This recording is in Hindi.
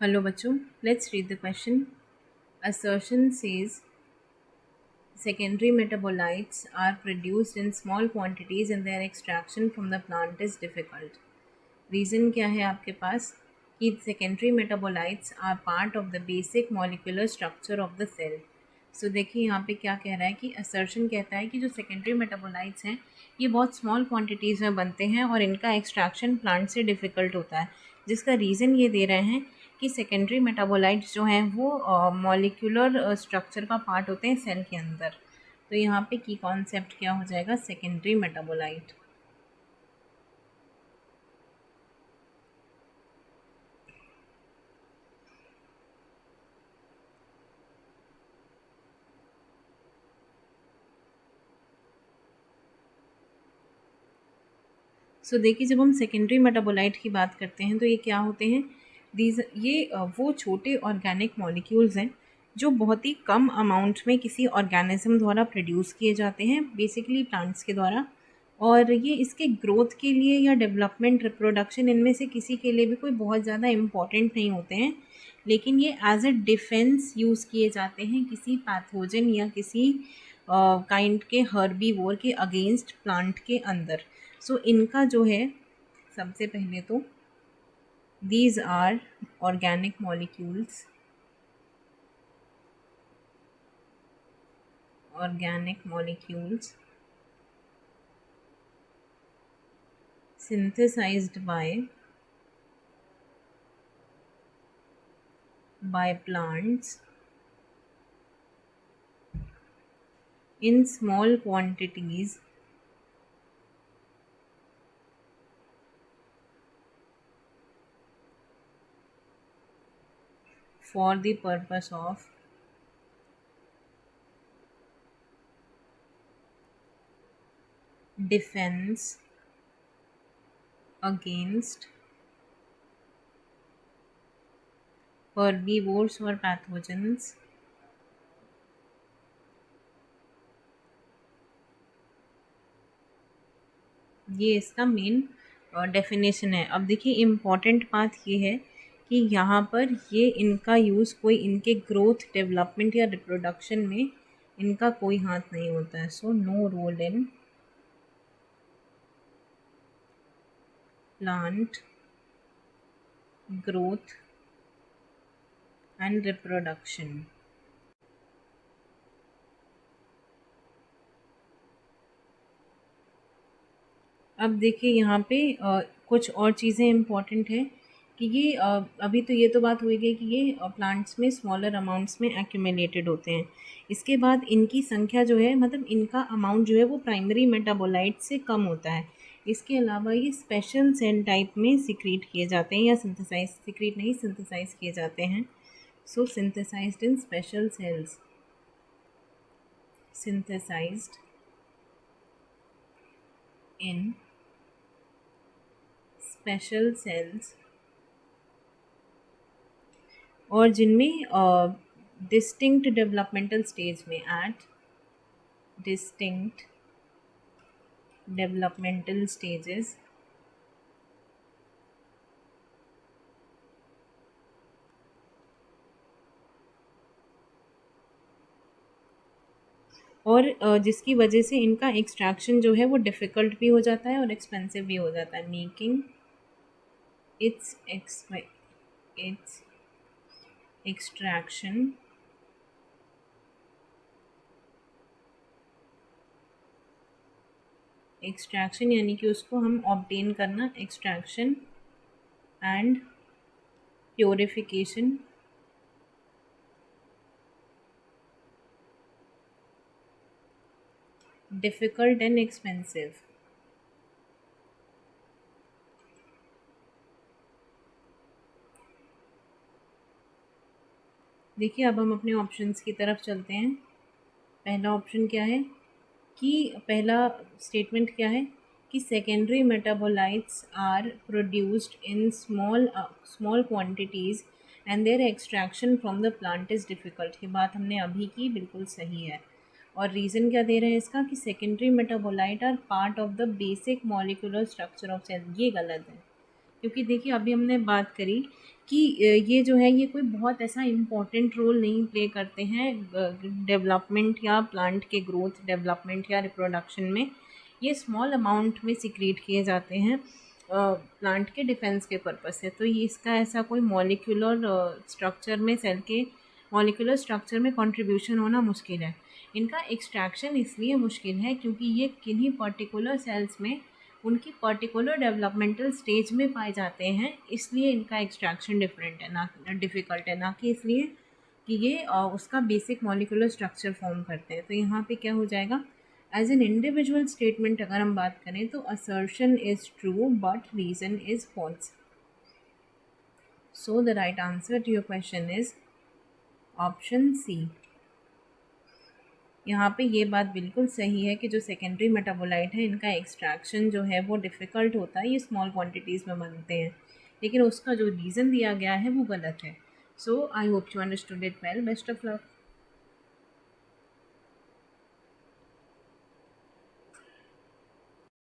Hello बच्चों, let's read the question. Assertion says secondary metabolites are produced in small quantities and their extraction from the plant is difficult. Reason क्या है आपके पास कि secondary metabolites are part of the basic molecular structure of the cell. सो देखिए यहाँ पे क्या कह रहा है कि assertion कहता है कि जो secondary metabolites हैं ये बहुत स्मॉल क्वांटिटीज़ में बनते हैं और इनका एक्सट्रैक्शन प्लांट से डिफ़िकल्ट होता है, जिसका रीज़न ये दे रहे हैं कि सेकेंडरी मेटाबोलाइट्स जो हैं वो मॉलिक्यूलर स्ट्रक्चर का पार्ट होते हैं सेल के अंदर। तो यहाँ पे की कॉन्सेप्ट क्या हो जाएगा, सेकेंडरी मेटाबोलाइट। सो देखिए, जब हम सेकेंडरी मेटाबोलाइट की बात करते हैं तो ये क्या होते हैं, वो छोटे ऑर्गेनिक मॉलिक्यूल्स हैं जो बहुत ही कम अमाउंट में किसी ऑर्गेनिज्म द्वारा प्रोड्यूस किए जाते हैं, बेसिकली प्लांट्स के द्वारा। और ये इसके ग्रोथ के लिए या डेवलपमेंट, रिप्रोडक्शन, इनमें से किसी के लिए भी कोई बहुत ज़्यादा इम्पॉर्टेंट नहीं होते हैं, लेकिन ये एज अ डिफेंस यूज़ किए जाते हैं किसी पैथोजन या किसी काइंड के हर्बीवोर के अगेंस्ट प्लांट के अंदर। सो इनका जो है, सबसे पहले तो these are organic molecules, organic molecules synthesized by plants in small quantities for the purpose of defense against herbivores or pathogens। ये इसका मेन डेफिनेशन है। अब देखिए, इम्पॉर्टेंट बात ये है कि यहाँ पर ये इनका यूज़ कोई इनके ग्रोथ, डेवलपमेंट या रिप्रोडक्शन में इनका कोई हाथ नहीं होता है। So no role in plant growth and reproduction. अब देखिए यहाँ पे कुछ और चीज़ें इम्पॉर्टेंट है कि ये अभी तो ये तो बात हुई गई कि ये प्लांट्स में स्मॉलर अमाउंट्स में एक्यूमुलेटेड होते हैं। इसके बाद इनकी संख्या जो है, मतलब इनका अमाउंट जो है वो प्राइमरी मेटाबोलाइट से कम होता है। इसके अलावा ये स्पेशल सेल टाइप में सिक्रीट किए जाते हैं, या सिंथेसाइज, सिक्रीट नहीं, सिंथेसाइज किए जाते हैं। सो सिंथेसाइज्ड इन स्पेशल सेल्स, सिंथेसाइज्ड इन स्पेशल सेल्स, और जिनमें डिस्टिंक्ट डेवलपमेंटल स्टेज में, एट डिस्टिंक्ट डेवलपमेंटल स्टेजेस और जिसकी वजह से इनका एक्सट्रैक्शन जो है वो डिफ़िकल्ट भी हो जाता है और एक्सपेंसिव भी हो जाता है, making it's it's extraction extraction यानी कि उसको हम ऑब्टेन करना, extraction and purification difficult and expensive. देखिए, अब हम अपने ऑप्शंस की तरफ चलते हैं। पहला ऑप्शन क्या है कि पहला स्टेटमेंट क्या है कि secondary metabolites are produced in small quantities and their extraction from the plant is difficult. ये बात हमने अभी की, बिल्कुल सही है। और रीज़न क्या दे रहे हैं इसका कि secondary metabolite are part of the basic molecular structure of cell, ये गलत है। क्योंकि देखिए अभी हमने बात करी कि ये जो है ये कोई बहुत ऐसा इम्पोर्टेंट रोल नहीं प्ले करते हैं डेवलपमेंट या प्लांट के ग्रोथ, डेवलपमेंट या रिप्रोडक्शन में। ये स्मॉल अमाउंट में सिक्रीट किए जाते हैं प्लांट के डिफेंस के पर्पस से। तो ये इसका ऐसा कोई मॉलिक्यूलर स्ट्रक्चर में, सेल के मॉलिक्यूलर स्ट्रक्चर में कंट्रीब्यूशन होना मुश्किल है। इनका एक्सट्रैक्शन इसलिए मुश्किल है क्योंकि ये किन्हीं पर्टिकुलर सेल्स में उनकी पर्टिकुलर डेवलपमेंटल स्टेज में पाए जाते हैं, इसलिए इनका एक्सट्रैक्शन डिफरेंट है, ना डिफ़िकल्ट है, ना कि इसलिए कि ये उसका बेसिक मॉलिक्यूलर स्ट्रक्चर फॉर्म करते हैं। तो यहाँ पे क्या हो जाएगा, एज एन इंडिविजुअल स्टेटमेंट अगर हम बात करें तो assertion is true but reason is false. So the right answer to your question is option C. यहाँ पे ये बात बिल्कुल सही है कि जो सेकेंडरी मेटाबोलाइट है इनका एक्सट्रैक्शन जो है वो डिफ़िकल्ट होता है, ये स्मॉल क्वांटिटीज़ में बनते हैं, लेकिन उसका जो रीज़न दिया गया है वो गलत है। So I hope you understood it well. Best of luck.